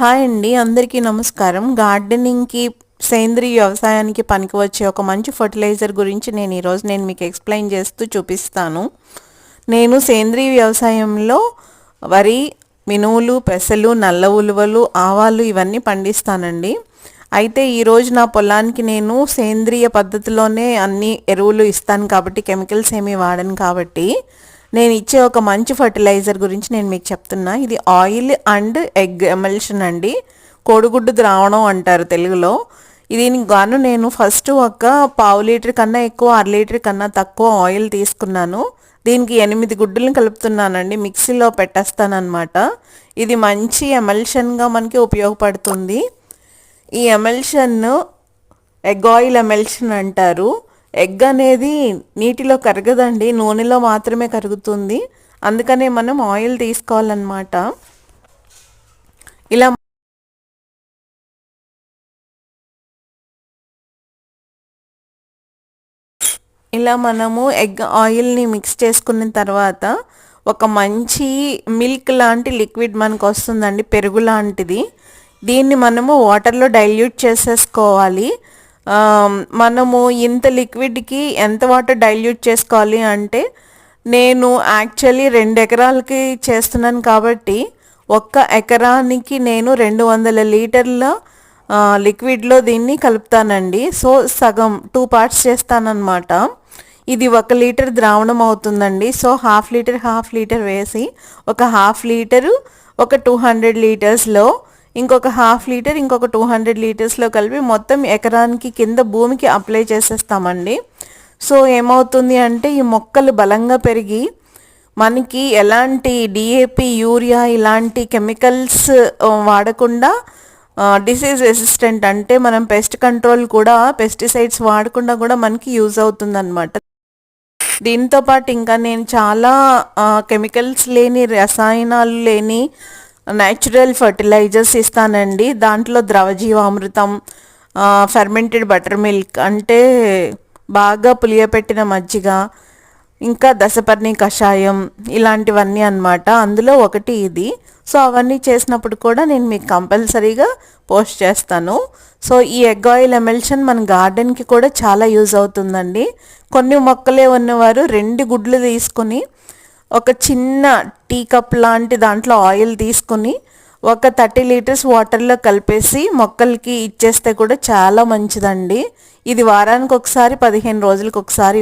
Hi అండి, అందరికీ నమస్కారం. గార్డెనింగ్కి, సేంద్రీయ వ్యవసాయానికి పనికి వచ్చే ఒక మంచి ఫర్టిలైజర్ గురించి నేను మీకు ఎక్స్ప్లెయిన్ చేస్తూ చూపిస్తాను. నేను సేంద్రీయ వ్యవసాయంలో వరి, మినువులు, పెసలు, నల్ల ఉలువలు, ఆవాలు ఇవన్నీ పండిస్తానండి. అయితే ఈరోజు నా పొలానికి నేను సేంద్రియ పద్ధతిలోనే అన్ని ఎరువులు ఇస్తాను కాబట్టి కెమికల్స్ ఏమీ వాడను కాబట్టి నేను ఇచ్చే ఒక మంచి ఫర్టిలైజర్ గురించి నేను మీకు చెప్తున్నా. ఇది ఆయిల్ అండ్ ఎగ్ ఎమల్షన్ అండి, కోడిగుడ్డు ద్రావణం అంటారు తెలుగులో. దీనికి గాను నేను ఫస్ట్ ఒక పావు లీటర్ కన్నా ఎక్కువ, 1/2 లీటర్ కన్నా తక్కువ ఆయిల్ తీసుకున్నాను. దీనికి 8 గుడ్డులను కలుపుతున్నానండి, మిక్సీలో పెట్టేస్తానమాట. ఇది మంచి ఎమల్షన్గా మనకి ఉపయోగపడుతుంది. ఈ ఎమల్షన్ ఎగ్ ఆయిల్ ఎమల్షన్ అంటారు. ఎగ్ అనేది నీటిలో కరగదండి, నూనెలో మాత్రమే కరుగుతుంది. అందుకనే మనం ఆయిల్ తీసుకోవాలన్నమాట. ఇలా ఇలా మనము ఎగ్ ఆయిల్ని మిక్స్ చేసుకున్న తర్వాత ఒక మంచి మిల్క్ లాంటి లిక్విడ్ మనకు వస్తుందండి, పెరుగు లాంటిది. దీన్ని మనము వాటర్లో డైల్యూట్ చేసేసుకోవాలి. మనము ఇంత లిక్విడ్కి ఎంత వాటర్ డైల్యూట్ చేసుకోవాలి అంటే, నేను యాక్చువల్లీ 2 ఎకరాలకి చేస్తున్నాను కాబట్టి 1 ఎకరానికి నేను 200 లీటర్ల లిక్విడ్లో దీన్ని కలుపుతానండి. సో సగం 2 పార్ట్స్ చేస్తానన్నమాట. ఇది 1 లీటర్ ద్రావణం అవుతుందండి. సో హాఫ్ లీటర్ వేసి ఒక హాఫ్ లీటరు ఒక 200 లీటర్స్లో, ఇంకొక హాఫ్ లీటర్ ఇంకొక 200 లీటర్స్లో కలిపి మొత్తం ఎకరానికి కింద భూమికి అప్లై చేసేస్తామండి. సో ఏమవుతుంది అంటే, ఈ మొక్కలు బలంగా పెరిగి మనకి ఎలాంటి డిఏపి, యూరియా ఇలాంటి కెమికల్స్ వాడకుండా, డిసీజ్ రెసిస్టెంట్ అంటే మనం పెస్ట్ కంట్రోల్ కూడా, పెస్టిసైడ్స్ వాడకుండా కూడా మనకి యూజ్ అవుతుందన్నమాట. దీంతో పాటు ఇంకా నేను చాలా కెమికల్స్ లేని, రసాయనాలు లేని న్యాచురల్ ఫర్టిలైజర్స్ ఇస్తానండి. దాంట్లో ద్రవజీవామృతం, ఫెర్మెంటెడ్ బటర్ మిల్క్ అంటే బాగా పులియపెట్టిన మజ్జిగ, ఇంకా దశపర్ణి కషాయం, ఇలాంటివన్నీ అన్నమాట. అందులో ఒకటి ఇది. సో అవన్నీ చేసినప్పుడు కూడా నేను మీకు కంపల్సరీగా పోస్ట్ చేస్తాను. సో ఈ ఎగ్ ఆయిల్ ఎమల్షన్ మన గార్డెన్కి కూడా చాలా యూజ్ అవుతుందండి. కొన్ని మొక్కలే ఉన్నవారు 2 గుడ్లు తీసుకుని ఒక చిన్న టీ కప్ లాంటి దాంట్లో ఆయిల్ తీసుకుని ఒక 30 లీటర్స్ వాటర్లో కలిపేసి మొక్కలకి ఇచ్చేస్తే కూడా చాలా మంచిదండి. ఇది వారానికి ఒకసారి, 15 రోజులకు ఒకసారి